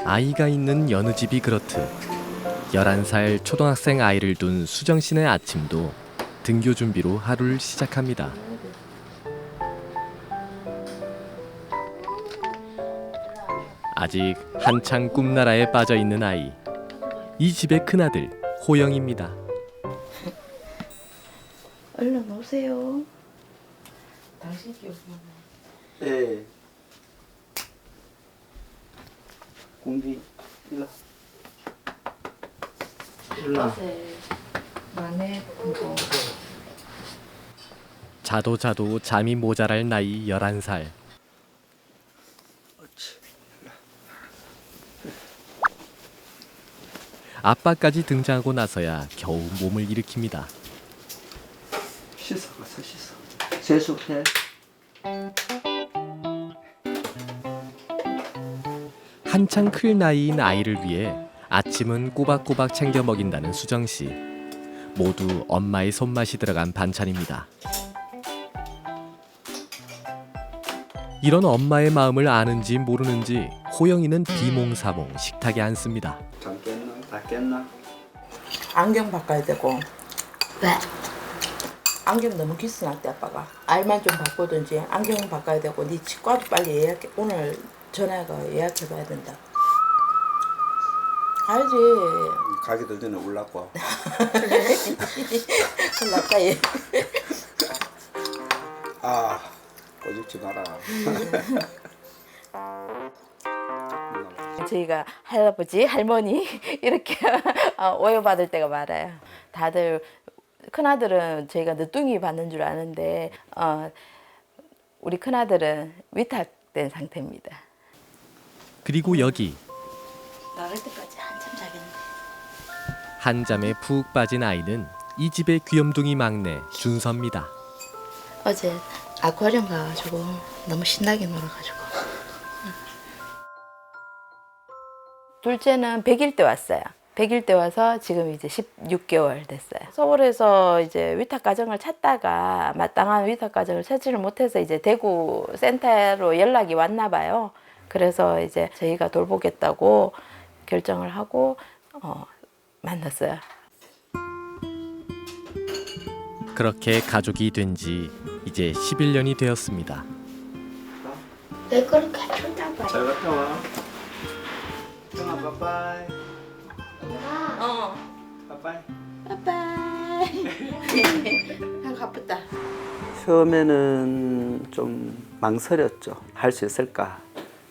아이가 있는 여느 집이 그렇듯 11살 초등학생 아이를 둔 수정 씨네 아침도 등교 준비로 하루를 시작합니다. 아직 한창 꿈나라에 빠져 있는 아이. 이 집의 큰아들 호영입니다. 얼른 오세요. 당신 기억나? 네. 공기 일로. 어제 만에 그거 자도 잠이 모자랄 나이 11살. 아빠까지 등장하고 나서야 겨우 몸을 일으킵니다. 씻어 가서 씻어. 세수해. 한창 클 나이인 아이를 위해 아침은 꼬박꼬박 챙겨 먹인다는 수정 씨. 모두 엄마의 손맛이 들어간 반찬입니다. 이런 엄마의 마음을 아는지 모르는지 호영이는 비몽사몽 식탁에 앉습니다. 잠 깼나? 다 깼나? 안경 바꿔야 되고. 왜? 안경 너무 기스났대 아빠가. 알만 좀 바꾸든지 안경 바꿔야 되고 네 치과도 빨리 예약해. 오늘 전화가 예약해봐야 된다. 가야지. 가기 전에 올랐고. 났다 얘. 아, 꼬집지 마라. 저희가 할아버지, 할머니 이렇게 오해받을 때가 많아요. 다들 큰아들은 저희가 늦둥이 받는 줄 아는데 우리 큰아들은 위탁된 상태입니다. 그리고 여기 나갈 때까지 한참 자겠네. 한잠에 푹 빠진 아이는 이 집의 귀염둥이 막내 준서입니다. 어제 아쿠아리움 가가지고 너무 신나게 놀아가지고. 둘째는 100일 때 왔어요. 100일 때 와서 지금 이제 16개월 됐어요. 서울에서 이제 위탁 가정을 찾다가 마땅한 위탁 가정을 찾지를 못해서 이제 대구 센터로 연락이 왔나 봐요. 그래서 이제 저희가 돌보겠다고 결정을 하고 만났어요. 그렇게 가족이 된 지 이제 11년이 되었습니다. 왜 그렇게 쳐다봐? 잘 갔다 와. 형아, 빠빠이. 빠빠이. 빠빠이. 한 가쁘다. 처음에는 좀 망설였죠. 할 수 있을까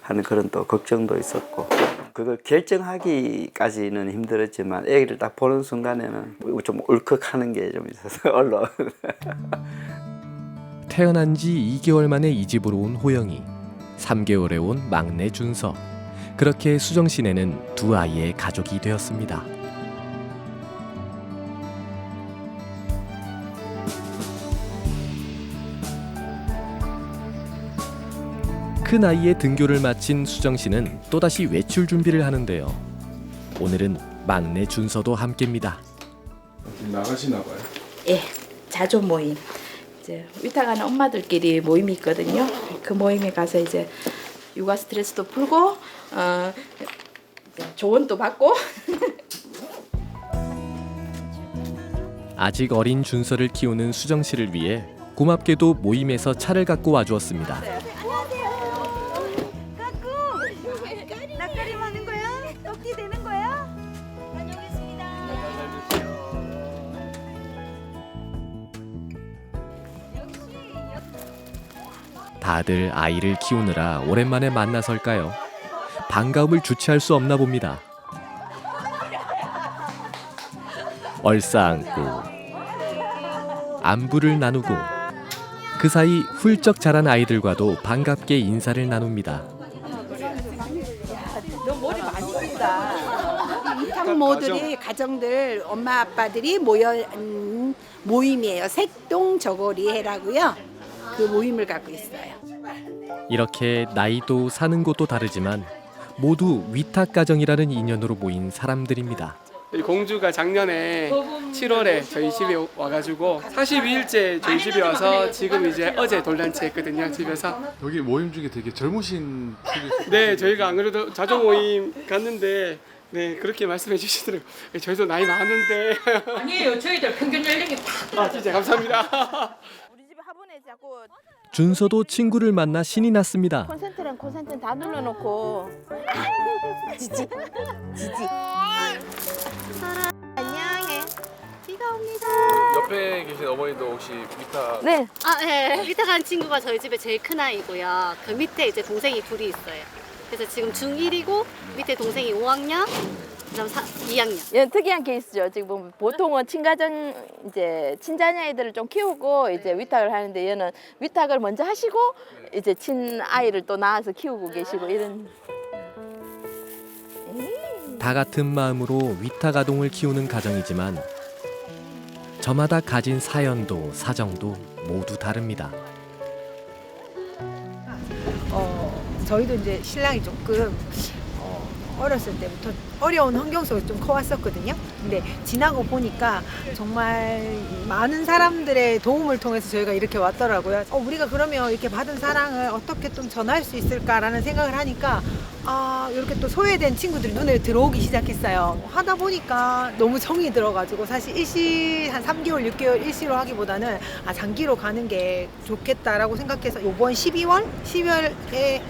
하는 그런 또 걱정도 있었고, 그걸 결정하기까지는 힘들었지만 애기를 딱 보는 순간에는 좀 울컥하는 게 좀 있어서 얼른. 태어난 지 2개월 만에 이 집으로 온 호영이, 3개월에 온 막내 준서. 그렇게 수정 씨네는 두 아이의 가족이 되었습니다. 큰 아이의 등교를 마친 수정 씨는 또다시 외출 준비를 하는데요. 오늘은 막내 준서도 함께입니다. 어디 나가시나 봐요. 예, 자조 모임. 이제 위탁하는 엄마들끼리 모임이 있거든요. 그 모임에 가서 이제 육아 스트레스도 풀고 조언도 받고. 아직 어린 준서를 키우는 수정 씨를 위해 고맙게도 모임에서 차를 갖고 와주었습니다. 낯가림 하는 거야? 떡지 되는 거야? 다녀오겠습니다. 다들 아이를 키우느라 오랜만에 만나설까요? 반가움을 주체할 수 없나 봅니다. 얼싸안고 안부를 나누고 그 사이 훌쩍 자란 아이들과도 반갑게 인사를 나눕니다. 너 머리 많이 긴다. 위탁모들이 가정들 엄마 아빠들이 모여 모임이에요. 색동 저고리 해라고요. 그 모임을 갖고 있어요. 이렇게 나이도 사는 곳도 다르지만 모두 위탁가정이라는 인연으로 모인 사람들입니다. 이 공주가 작년에 7월에 저희 집에 와가지고 42일째 저희 집에 와서 지금 이제 어제 돌잔치 했거든요, 집에서. 여기 모임 중에 되게 젊으신 분이 네, 저희가 안 그래도 자조 모임 갔는데 네, 그렇게 말씀해 주시더라고요. 저희도 나이 많은데. 아니에요. 저희들 평균 연령이 다 아, 진짜 감사합니다. 우리 집 화분에 자꾸 준서도 친구를 만나 신이 났습니다. 콘센트랑 콘센트 다 눌러놓고 지지. 안녕해. 비가 옵니다. 옆에 계신 어머니도 혹시 위타 네. 밑에 간 친구가 저희 집에 제일 큰 아이고요. 그 밑에 이제 동생이 둘이 있어요. 그래서 지금 중1이고 밑에 동생이 5학년, 그다음 2학년. 얘는 특이한 케이스죠. 지금 보통은 친가정 이제 친자녀 아이들을 좀 키우고 이제 위탁을 하는데 얘는 위탁을 먼저 하시고 이제 친 아이를 또 낳아서 키우고 계시고 이런. 다 같은 마음으로 위탁 아동을 키우는 가정이지만 저마다 가진 사연도 사정도 모두 다릅니다. 저희도 이제 신랑이 조금 어렸을 때부터 어려운 환경 속에서 좀 커왔었거든요. 근데 지나고 보니까 정말 많은 사람들의 도움을 통해서 저희가 이렇게 왔더라고요. 우리가 그러면 이렇게 받은 사랑을 어떻게 좀 전할 수 있을까라는 생각을 하니까 이렇게 또 소외된 친구들이 눈에 들어오기 시작했어요. 하다 보니까 너무 정이 들어가지고 사실 일시 한 3개월, 6개월 일시로 하기보다는 장기로 가는 게 좋겠다라고 생각해서 이번 12월에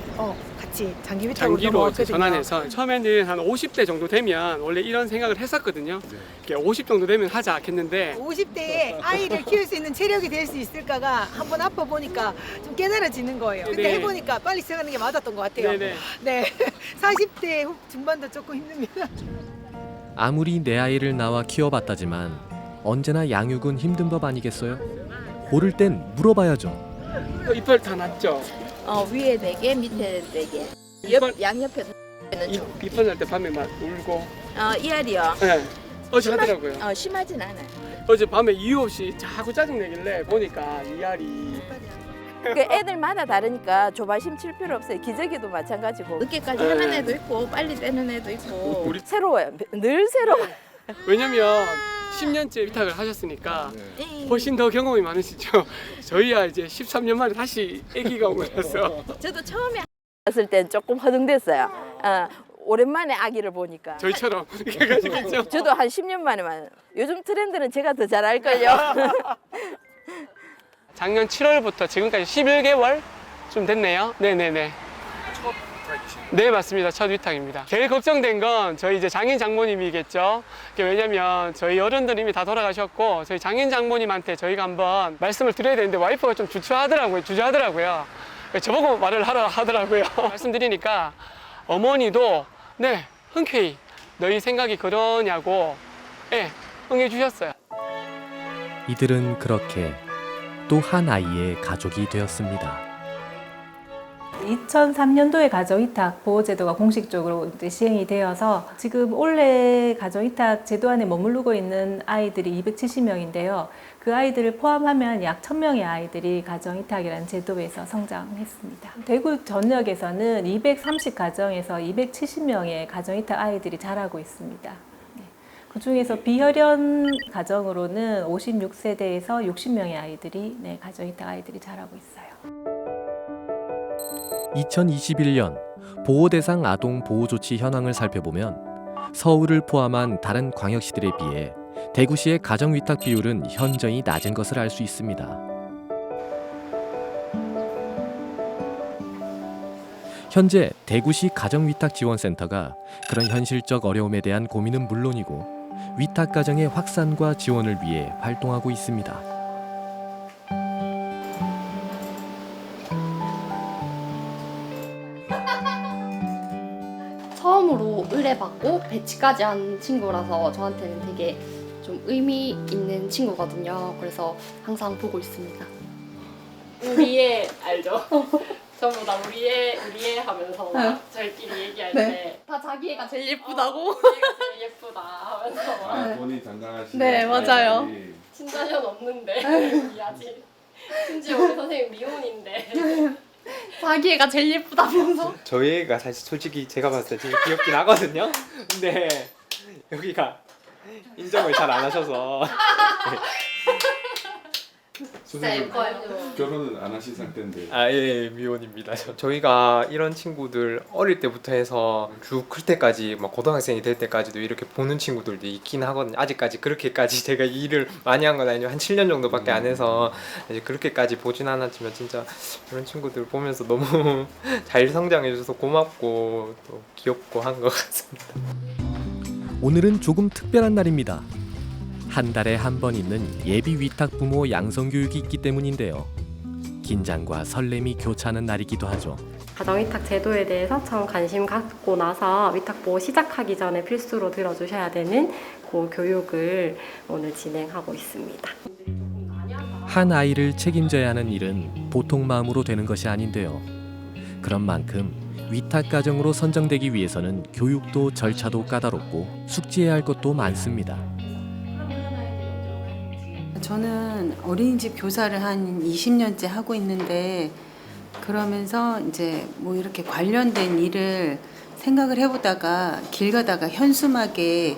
같이 장기 위탁으로 장기로 넘어왔거든요. 전환해서 처음에는 한 50대 정도 되면 원래 이런 생각을 했었거든요. 이렇게 50 정도 되면 하자 했는데 50대에 아이를 키울 수 있는 체력이 될 수 있을까가 한번 아파보니까 좀 깨달아지는 거예요. 근데 네. 해보니까 빨리 시작하는 게 맞았던 것 같아요. 네네. 네, 40대 중반도 조금 힘듭니다. 아무리 내 아이를 낳아 키워봤다지만 언제나 양육은 힘든 법 아니겠어요? 고를 땐 물어봐야죠. 이빨 다 났죠? 위에 4개, 밑에 4개. 이빨 양옆에 이빨 날 때 밤에 막 울고. 이알이요. 네. 어제 하더라고요. 심하진 않아요. 어제 밤에 이유 없이 자꾸 짜증 내길래 보니까 이알이. 그 애들마다 다르니까 조바심 칠 필요 없어요. 기저귀도 마찬가지고 늦게까지 네. 하는 애도 있고 빨리 빼는 애도 있고 우리- 새로워요. 늘 새로워요. 왜냐면 10년째 위탁을 하셨으니까 네. 훨씬 더 경험이 많으시죠. 저희야 이제 13년 만에 다시 아기가 온 거라서 저도 처음에 왔을 땐 조금 허둥댔어요. 오랜만에 아기를 보니까. 저희처럼 이렇게 가지고 있죠. 저도 한 10년 만에만. 요즘 트렌드는 제가 더 잘 알걸요. 작년 7월부터 지금까지 11개월 좀 됐네요. 네네네. 네, 맞습니다. 첫 위탁입니다. 제일 걱정된 건 저희 이제 장인 장모님이겠죠. 왜냐면 저희 어른들 이미 다 돌아가셨고 저희 장인 장모님한테 저희가 한번 말씀을 드려야 되는데 와이프가 좀 주저하더라고요. 저보고 말을 하라 하더라고요. 말씀드리니까 어머니도 네, 흔쾌히 너희 생각이 그러냐고 네, 응해 주셨어요. 이들은 그렇게 또 한 아이의 가족이 되었습니다. 2003년도에 가정위탁 보호제도가 공식적으로 이제 시행이 되어서 지금 올해 가정위탁 제도 안에 머무르고 있는 아이들이 270명인데요. 그 아이들을 포함하면 약 1000명의 아이들이 가정위탁이라는 제도에서 성장했습니다. 대구 전역에서는 230가정에서 270명의 가정위탁 아이들이 자라고 있습니다. 그 중에서 비혈연 가정으로는 56세대에서 60명의 아이들이 가정위탁 아이들이 자라고 있어요. 2021년 보호대상 아동 보호조치 현황을 살펴보면 서울을 포함한 다른 광역시들에 비해 대구시의 가정위탁 비율은 현저히 낮은 것을 알 수 있습니다. 현재 대구시 가정위탁지원센터가 그런 현실적 어려움에 대한 고민은 물론이고 위탁가정의 확산과 지원을 위해 활동하고 있습니다. 처음으로 의뢰받고 배치까지 한 친구라서 저한테는 되게 좀 의미 있는 친구거든요. 그래서 항상 보고 있습니다. 우리애 알죠? 전부 다 우리애 하면서 저희끼리 얘기할 때 다 자기 애가 제일 예쁘다고 자기가 제일 예쁘다 하면서 본인이 당당하시죠? 네, 맞아요. 친자녀는 없는데 우리 아직 심지어 우리 선생님 미혼인데 자기 애가 제일 예쁘다면서 저희 애가 사실 솔직히 제가 봤을 때 되게 귀엽긴 하거든요. 근데 여기가 인정을 잘 안 하셔서. 선생님 결혼은 안 하신 상태인데. 예, 미혼입니다. 저희가 이런 친구들 어릴 때부터 해서 쭉 클 때까지 막 고등학생이 될 때까지도 이렇게 보는 친구들도 있긴 하거든요. 아직까지 그렇게까지 제가 일을 많이 한 건 아니고 한 7년 정도밖에 안 해서 이제 그렇게까지 보진 않았지만 진짜 이런 친구들 보면서 너무 잘 성장해 줘서 고맙고 또 귀엽고 한 것 같습니다. 오늘은 조금 특별한 날입니다. 한 달에 한 번 있는 예비 위탁 부모 양성 교육이 있기 때문인데요. 긴장과 설렘이 교차하는 날이기도 하죠. 가정위탁 제도에 대해서 처음 관심 갖고 나서 위탁 보호 시작하기 전에 필수로 들어주셔야 되는 그 교육을 오늘 진행하고 있습니다. 한 아이를 책임져야 하는 일은 보통 마음으로 되는 것이 아닌데요. 그런 만큼 위탁 가정으로 선정되기 위해서는 교육도 절차도 까다롭고 숙지해야 할 것도 많습니다. 저는 어린이집 교사를 한 20년째 하고 있는데 그러면서 이제 뭐 이렇게 관련된 일을 생각을 해보다가 길 가다가 현수막에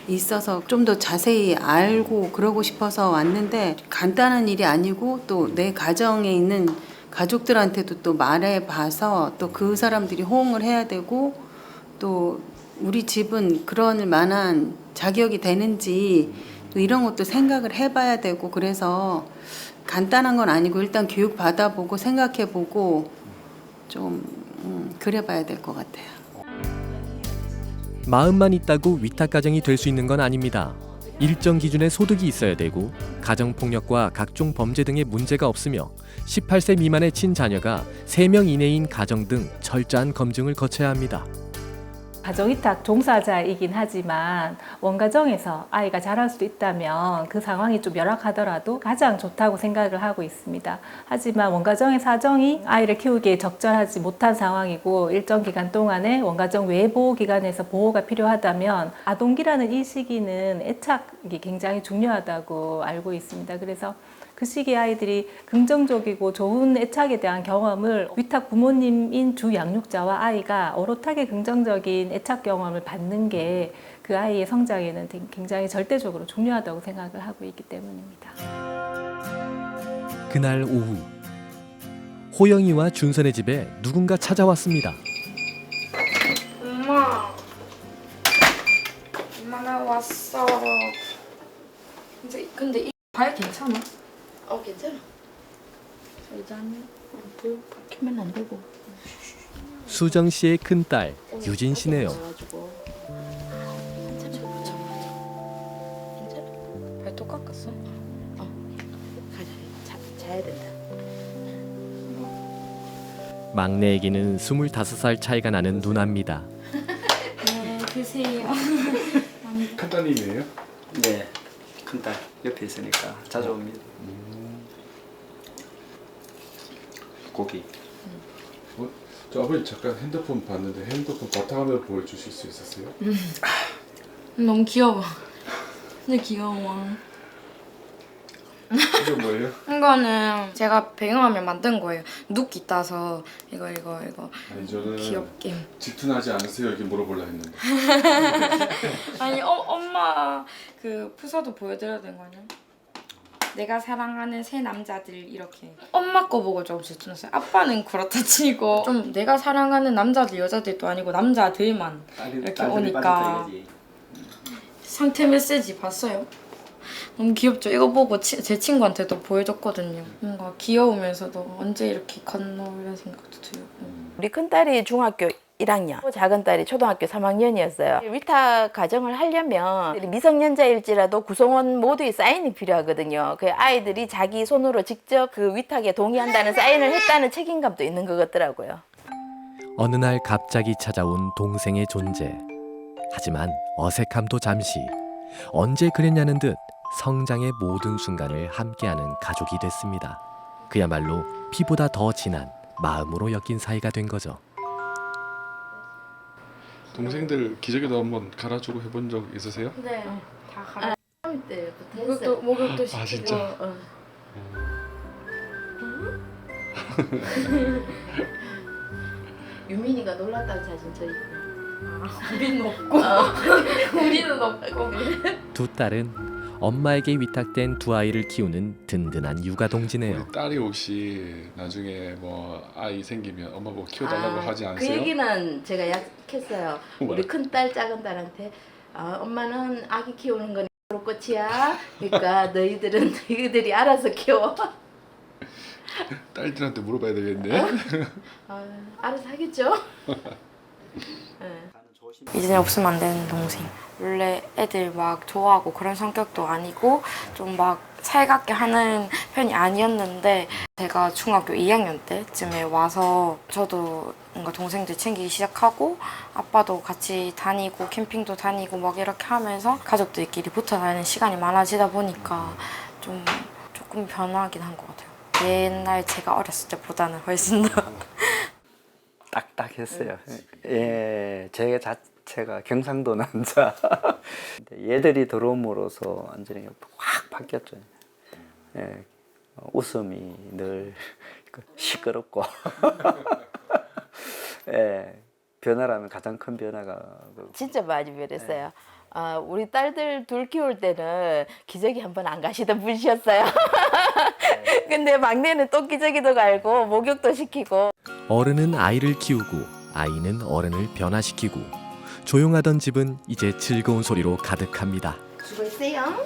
있어서 좀 더 자세히 알고 그러고 싶어서 왔는데 간단한 일이 아니고 또 내 가정에 있는 가족들한테도 또 말해봐서 또 그 사람들이 호응을 해야 되고 또 우리 집은 그럴 만한 자격이 되는지 또 이런 것도 생각을 해봐야 되고 그래서 간단한 건 아니고 일단 교육 받아보고 생각해보고 좀 그래봐야 될 것 같아요. 마음만 있다고 위탁 가정이 될 수 있는 건 아닙니다. 일정 기준의 소득이 있어야 되고 가정폭력과 각종 범죄 등의 문제가 없으며 18세 미만의 친자녀가 3명 이내인 가정 등 철저한 검증을 거쳐야 합니다. 가정위탁 종사자이긴 하지만 원가정에서 아이가 자랄 수도 있다면 그 상황이 좀 열악하더라도 가장 좋다고 생각을 하고 있습니다. 하지만 원가정의 사정이 아이를 키우기에 적절하지 못한 상황이고 일정 기간 동안에 원가정 외보호 기관에서 보호가 필요하다면 아동기라는 이 시기는 애착이 굉장히 중요하다고 알고 있습니다. 그래서 그 시기에 아이들이 긍정적이고 좋은 애착에 대한 경험을 위탁 부모님인 주 양육자와 아이가 오롯하게 긍정적인 애착 경험을 받는 게 그 아이의 성장에는 굉장히 절대적으로 중요하다고 생각을 하고 있기 때문입니다. 그날 오후 호영이와 준선의 집에 누군가 찾아왔습니다. 엄마 나 왔어. 근데 이 과일 괜찮아? 괜찮아. 일단 불 켜면 안 되고. 수정 씨의 큰딸 유진 씨네요. 발톱 깎았어? 가자. 자야 된다. 막내에게는 25살 차이가 나는 누나입니다. 네, 드세요. 큰따님이에요? 네, 큰딸 옆에 있으니까 자주 옵니다. 고기. 저 아버지 잠깐 핸드폰 봤는데 핸드폰 바탕화면 보여주실 수 있었어요? 너무 귀여워. 진짜 귀여워. 이게 뭐예요? 이거는 제가 배경화면 만든 거예요. 눕기 따서 이거. 아니 저는 귀엽게. 질투나지 않으세요? 이렇게 물어보려 했는데. 아니 엄마 그 푸사도 보여드려야 되는 거 아니야? 내가 사랑하는 새 남자들 이렇게 엄마 거 보고 좀 질투났어요. 아빠는 그렇다 치고 좀 내가 사랑하는 남자들 여자들도 아니고 남자들만 이렇게 오니까 상태 메시지 봤어요? 너무 귀엽죠? 이거 보고 제 친구한테도 보여줬거든요. 뭔가 귀여우면서도 언제 이렇게 컸노 이런 생각도 들고. 우리 큰딸이 중학교 1학년, 작은 딸이 초등학교 3학년이었어요. 위탁 가정을 하려면 미성년자일지라도 구성원 모두의 사인이 필요하거든요. 그 아이들이 자기 손으로 직접 그 위탁에 동의한다는 사인을 했다는 책임감도 있는 것 같더라고요. 어느 날 갑자기 찾아온 동생의 존재. 하지만 어색함도 잠시. 언제 그랬냐는 듯 성장의 모든 순간을 함께하는 가족이 됐습니다. 그야말로 피보다 더 진한 마음으로 엮인 사이가 된 거죠. 동생들 기저귀도 한번 갈아주고 해본 적 있으세요? 네, 다 가라. 때부터 목욕도 시키고. 아 진짜? 유민이가 놀랐다는 사진 저희 우리는 없고 우리는 없고 두 딸은 엄마에게 위탁된 두 아이를 키우는 든든한 육아 동지네요. 딸이 혹시 나중에 뭐 아이 생기면 엄마 보고 키워달라고 하지 그 않으세요? 얘기는 제가 약했어요. 우리 큰 딸, 작은 딸한테 엄마는 아기 키우는 건 끝이야. 그러니까 너희들이 알아서 키워. 딸들한테 물어봐야 되겠네. 알아서 하겠죠. 이제 없으면 안 되는 동생. 원래 애들 막 좋아하고 그런 성격도 아니고 좀 막 살갑게 하는 편이 아니었는데 제가 중학교 2학년 때쯤에 와서 저도 뭔가 동생들 챙기기 시작하고 아빠도 같이 다니고 캠핑도 다니고 막 이렇게 하면서 가족들끼리 붙어 다니는 시간이 많아지다 보니까 조금 변하긴 한 것 같아요. 옛날 제가 어렸을 때보다는 훨씬 더 딱딱했어요. 예, 제 자체가 경상도 남자. 얘들이 들어옴으로써 완전히 확 바뀌었죠. 예, 웃음이 늘 시끄럽고. 예, 변화라면 가장 큰 변화가 진짜 많이 변했어요. 우리 딸들 둘 키울 때는 기저귀 한 번 안 가시던 분이셨어요. 근데 막내는 또 기저귀도 갈고 목욕도 시키고. 어른은 아이를 키우고 아이는 어른을 변화시키고 조용하던 집은 이제 즐거운 소리로 가득합니다. 수고했어요.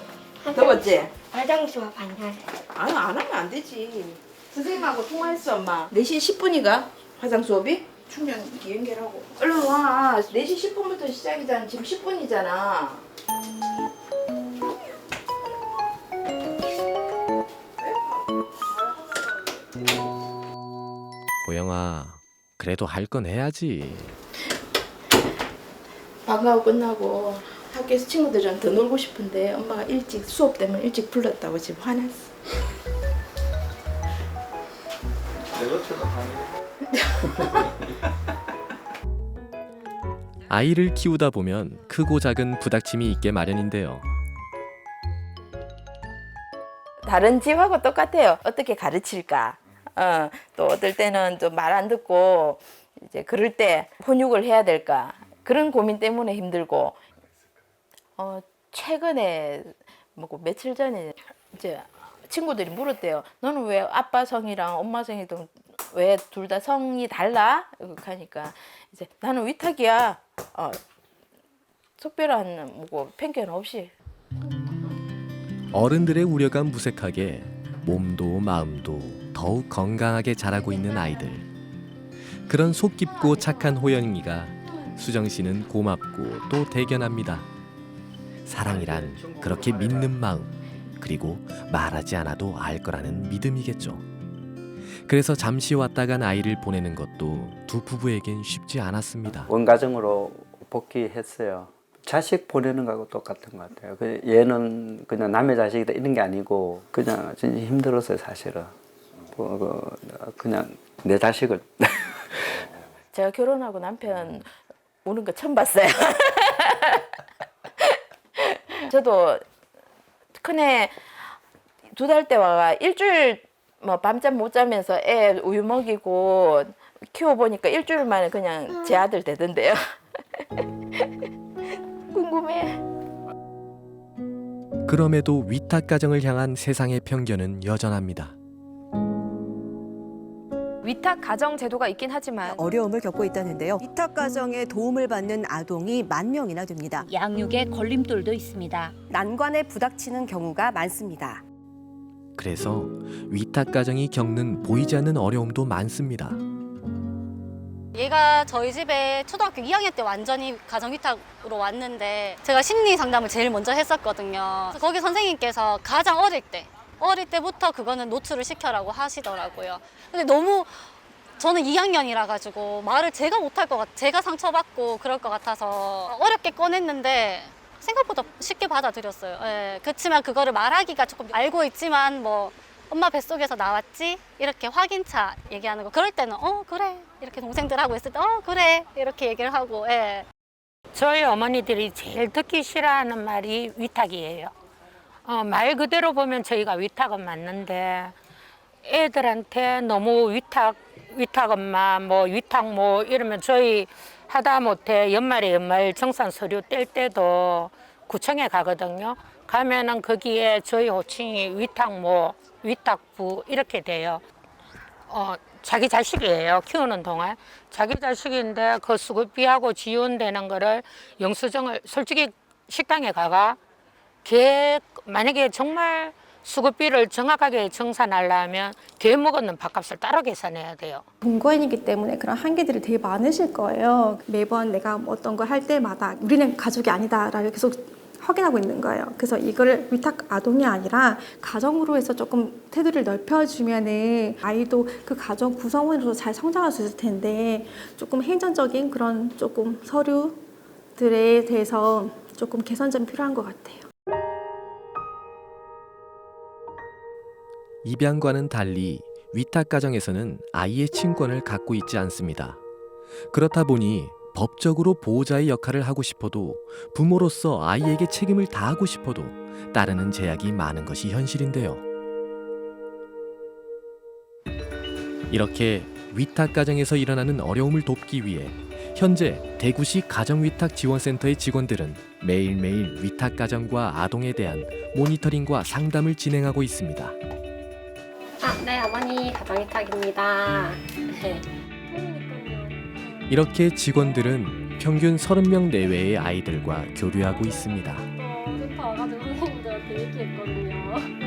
더웠지? 화장실 반찬. 안 하면 안 되지. 선생님하고 통화했어, 엄마. 4시 10분이가 화장 수업이? 충전 연결하고. 얼른 와. 4시 10분부터 시작이잖아. 지금 10분이잖아. 호영아, 그래도 할 건 해야지. 방과후 끝나고 학교에서 친구들이랑 더 놀고 싶은데 엄마가 일찍 수업 때문에 일찍 불렀다고 지금 화났어. 아이를 키우다 보면 크고 작은 부닥침이 있게 마련인데요. 다른 집하고 똑같아요. 어떻게 가르칠까? 또 어떨 때는 좀 말 안 듣고 이제 그럴 때 훈육을 해야 될까? 그런 고민 때문에 힘들고. 최근에 뭐 며칠 전에 이제 친구들이 물었대요. 너는 왜 아빠 성이랑 엄마 성이도 왜 둘 다 성이 달라? 이렇게 하니까 이제 나는 위탁이야. 특별한 뭐 편견 없이. 어른들의 우려가 무색하게 몸도 마음도 더욱 건강하게 자라고 있는 아이들. 그런 속 깊고 착한 호영이가 수정 씨는 고맙고 또 대견합니다. 사랑이란 그렇게 믿는 마음, 그리고 말하지 않아도 알 거라는 믿음이겠죠. 그래서 잠시 왔다 간 아이를 보내는 것도 두 부부에겐 쉽지 않았습니다. 원가정으로 복귀했어요. 자식 보내는 거하고 똑같은 것 같아요. 얘는 그냥 남의 자식이다 이런 게 아니고 그냥 진짜 힘들었어요, 사실은. 그냥 내 자식을. 제가 결혼하고 남편 우는 거 처음 봤어요. 저도 큰애 2달 때 와가 일주일 뭐 밤잠 못 자면서 애 우유 먹이고 키워보니까 일주일 만에 그냥 제 아들 되던데요. 궁금해. 그럼에도 위탁 가정을 향한 세상의 편견은 여전합니다. 위탁 가정 제도가 있긴 하지만 어려움을 겪고 있다는데요. 위탁 가정에 도움을 받는 아동이 10,000명이나 됩니다. 양육에 걸림돌도 있습니다. 난관에 부닥치는 경우가 많습니다. 그래서 위탁 가정이 겪는 보이지 않는 어려움도 많습니다. 얘가 저희 집에 초등학교 2학년 때 완전히 가정위탁으로 왔는데 제가 심리 상담을 제일 먼저 했었거든요. 거기 선생님께서 가장 어릴 때부터 그거는 노출을 시켜라고 하시더라고요. 근데 너무 저는 2학년이라 가지고 말을 제가 못할 것 같아요. 제가 상처받고 그럴 것 같아서 어렵게 꺼냈는데 생각보다 쉽게 받아들였어요. 예, 그렇지만 그거를 말하기가 조금 알고 있지만 뭐 엄마 뱃속에서 나왔지? 이렇게 확인차 얘기하는 거. 그럴 때는 그래 이렇게 동생들하고 있을 때 그래 이렇게 얘기를 하고. 예. 저희 어머니들이 제일 듣기 싫어하는 말이 위탁이에요. 말 그대로 보면 저희가 위탁은 맞는데 애들한테 너무 위탁 엄마 뭐 위탁 뭐 이러면 저희 하다못해 연말에 연말 정산 서류 뗄 때도 구청에 가거든요. 가면은 거기에 저희 호칭이 위탁모, 위탁부 이렇게 돼요. 자기 자식이에요. 키우는 동안. 자기 자식인데 그 수급비하고 지원되는 거를 영수증을 솔직히 식당에 가가 만약에 정말 수급비를 정확하게 정산하려면 개 먹었는 밥값을 따로 계산해야 돼요. 동거인이기 때문에 그런 한계들이 되게 많으실 거예요. 매번 내가 어떤 걸 할 때마다 우리는 가족이 아니다라고 계속 확인하고 있는 거예요. 그래서 이거를 위탁 아동이 아니라 가정으로 해서 조금 테두리를 넓혀주면은 아이도 그 가정 구성원으로 잘 성장할 수 있을 텐데 조금 행정적인 그런 조금 서류들에 대해서 조금 개선점이 필요한 것 같아요. 입양과는 달리 위탁가정에서는 아이의 친권을 갖고 있지 않습니다. 그렇다 보니 법적으로 보호자의 역할을 하고 싶어도 부모로서 아이에게 책임을 다하고 싶어도 따르는 제약이 많은 것이 현실인데요. 이렇게 위탁가정에서 일어나는 어려움을 돕기 위해 현재 대구시 가정위탁지원센터의 직원들은 매일매일 위탁가정과 아동에 대한 모니터링과 상담을 진행하고 있습니다. 네, 어머니 가정위탁입니다. 네. 이렇게 직원들은 평균 30명 내외의 아이들과 교류하고 있습니다. 센터 와가지고 선생님들한테 얘기했거든요.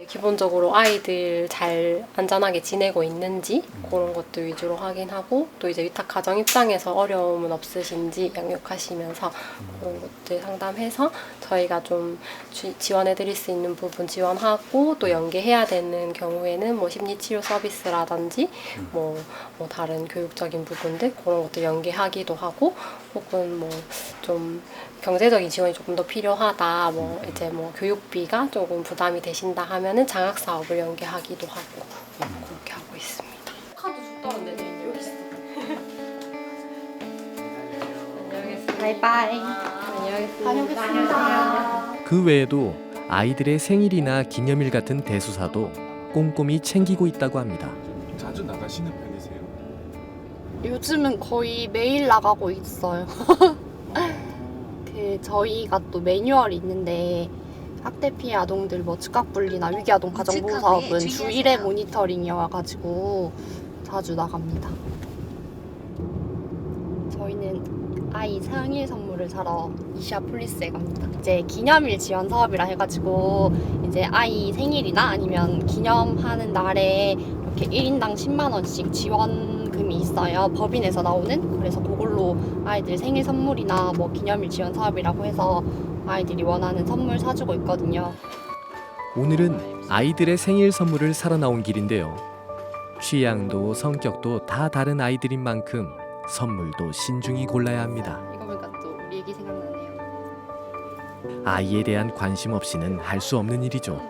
기본적으로 아이들 잘 안전하게 지내고 있는지 그런 것도 위주로 확인하고 또 이제 위탁 가정 입장에서 어려움은 없으신지 양육하시면서 그런 것들 상담해서 저희가 좀 지원해 드릴 수 있는 부분 지원하고 또 연계해야 되는 경우에는 뭐 심리치료 서비스라든지 뭐 다른 교육적인 부분들 그런 것도 연계하기도 하고 혹은 뭐 좀 경제적인 지원이 조금 더 필요하다 뭐 이제 뭐 교육비가 조금 부담이 되신다 하면은 장학 사업을 연계하기도 하고 그렇게 하고 있습니다. 카드 줬다는데 여기 있어. 다녀오겠습니다. 바이바이. 다녀오겠습니다. 그 외에도 아이들의 생일이나 기념일 같은 대수사도 꼼꼼히 챙기고 있다고 합니다. 자주 나가시는 편이세요? 요즘은 거의 매일 나가고 있어요. 저희가 또 매뉴얼이 있는데 학대 피해 아동들 뭐 즉각 분리나 위기 아동 가정 보호 사업은 주 1회 모니터링이어가지고 자주 나갑니다. 저희는 아이 생일 선물을 사러 이시아폴리스에 갑니다. 이제 기념일 지원 사업이라 해가지고 이제 아이 생일이나 아니면 기념하는 날에 이렇게 1인당 10만 원씩 지원금이 있어요. 법인에서 나오는. 그래서 그걸로 아이들 생일 선물이나 뭐 기념일 지원 사업이라고 해서 아이들이 원하는 선물 사주고 있거든요. 오늘은 아이들의 생일 선물을 사러 나온 길인데요. 취향도 성격도 다 다른 아이들인 만큼 선물도 신중히 골라야 합니다. 이거 보니까 또 우리 얘기 생각나네요. 아이에 대한 관심 없이는 할 수 없는 일이죠.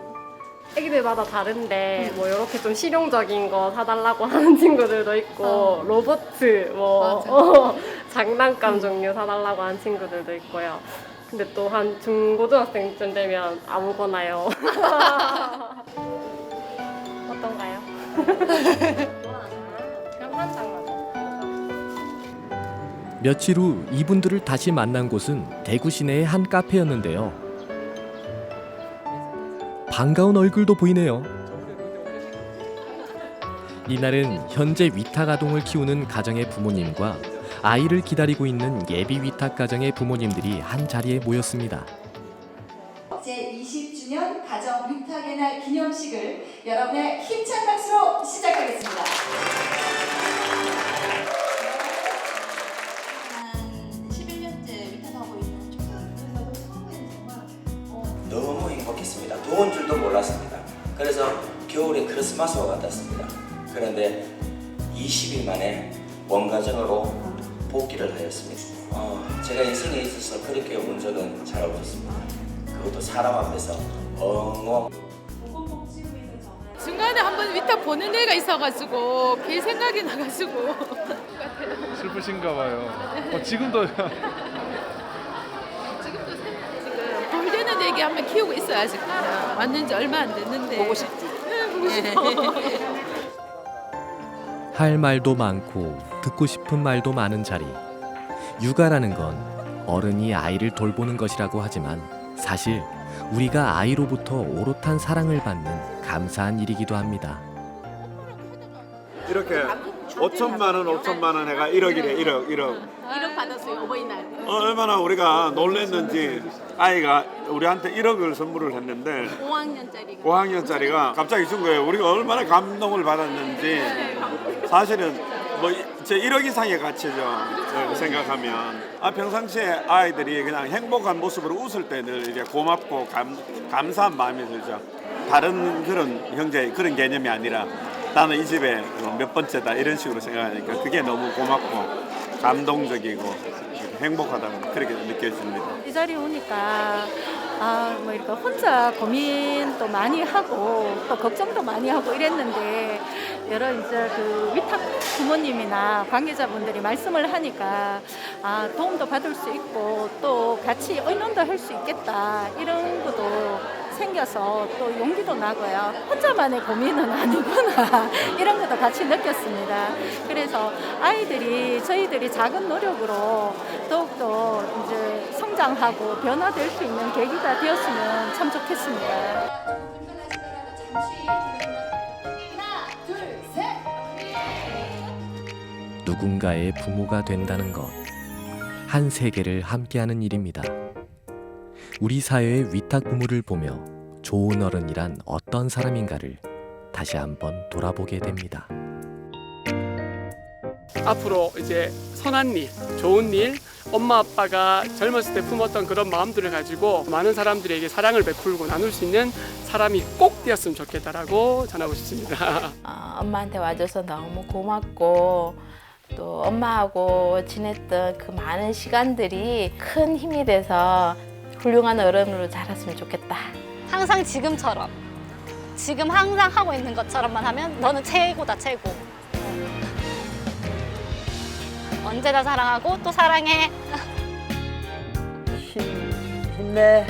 애기들마다 다른데 뭐 이렇게 좀 실용적인 거 사달라고 하는 친구들도 있고 로봇 뭐 장난감 종류 사달라고 하는 친구들도 있고요. 근데 또 한 중고등학생쯤 되면 아무거나요. 어떤가요? 그럼 한 장만. 며칠 후 이분들을 다시 만난 곳은 대구 시내의 한 카페였는데요. 반가운 얼굴도 보이네요. 이날은 현재 위탁 아동을 키우는 가정의 부모님과 아이를 기다리고 있는 예비 위탁 가정의 부모님들이 한 자리에 모였습니다. 제20주년 가정 위탁의 날 기념식을 여러분의 힘찬 박수로 시작하겠습니다. 한 11년째 위탁하고 있는 조카들도 처음에는 정말 너무 행복했습니다. 더운 줄도 몰랐습니다. 그래서 겨울에 크리스마스와 같았습니다. 그런데 20일 만에 원가정으로 복귀를 하였습니다. 제가 인생에 있어서 그렇게 운 적은 잘 없었습니다. 그것도 사람 앞에서 엉엉. 중간에 한번 위탁 보는 애가 있어가지고 걔 생각이 나가지고 슬프신가 봐요. 지금도 지금 볼 되는 애기 한 명 키우고 있어요 아직까지. 왔는 지 얼마 안 됐는데. 보고 싶지. 보고 싶어. 할 말도 많고 듣고 싶은 말도 많은 자리. 육아라는 건 어른이 아이를 돌보는 것이라고 하지만 사실 우리가 아이로부터 오롯한 사랑을 받는 감사한 일이기도 합니다. 이렇게 5천만 원 해가 1억이래 1억 1억 받았어요 어버이날. 얼마나 우리가 놀랬는지 아이가 우리한테 1억을 선물을 했는데 5학년짜리가 갑자기 준 거예요. 우리가 얼마나 감동을 받았는지. 사실은 뭐 제 1억 이상의 가치죠. 생각하면 평상시에 아이들이 그냥 행복한 모습으로 웃을 때는 이제 고맙고 감사한 마음이 들죠. 다른 그런 형제 그런 개념이 아니라 나는 이 집에 몇 번째다 이런 식으로 생각하니까 그게 너무 고맙고 감동적이고 행복하다고 그렇게 느껴집니다. 이 자리에 오니까 뭐 이렇게 혼자 고민도 많이 하고 또 걱정도 많이 하고 이랬는데 여러 이제 그 위탁 부모님이나 관계자분들이 말씀을 하니까 도움도 받을 수 있고 또 같이 의논도 할 수 있겠다 이런 것도 생겨서 또 용기도 나고요. 혼자만의 고민은 아니구나 이런 것도 같이 느꼈습니다. 그래서 저희들이 작은 노력으로 더욱더 이제 성장하고 변화될 수 있는 계기가 되었으면 참 좋겠습니다. 누군가의 부모가 된다는 것, 한 세계를 함께하는 일입니다. 우리 사회의 위탁 부모를 보며 좋은 어른이란 어떤 사람인가를 다시 한번 돌아보게 됩니다. 앞으로 이제 선한 일, 좋은 일, 엄마 아빠가 젊었을 때 품었던 그런 마음들을 가지고 많은 사람들에게 사랑을 베풀고 나눌 수 있는 사람이 꼭 되었으면 좋겠다라고 전하고 싶습니다. 엄마한테 와줘서 너무 고맙고 또 엄마하고 지냈던 그 많은 시간들이 큰 힘이 돼서 훌륭한 어른으로 자랐으면 좋겠다. 항상 지금처럼 지금 항상 하고 있는 것처럼만 하면 너는 최고다 최고. 언제나 사랑하고 또 사랑해. 힘내.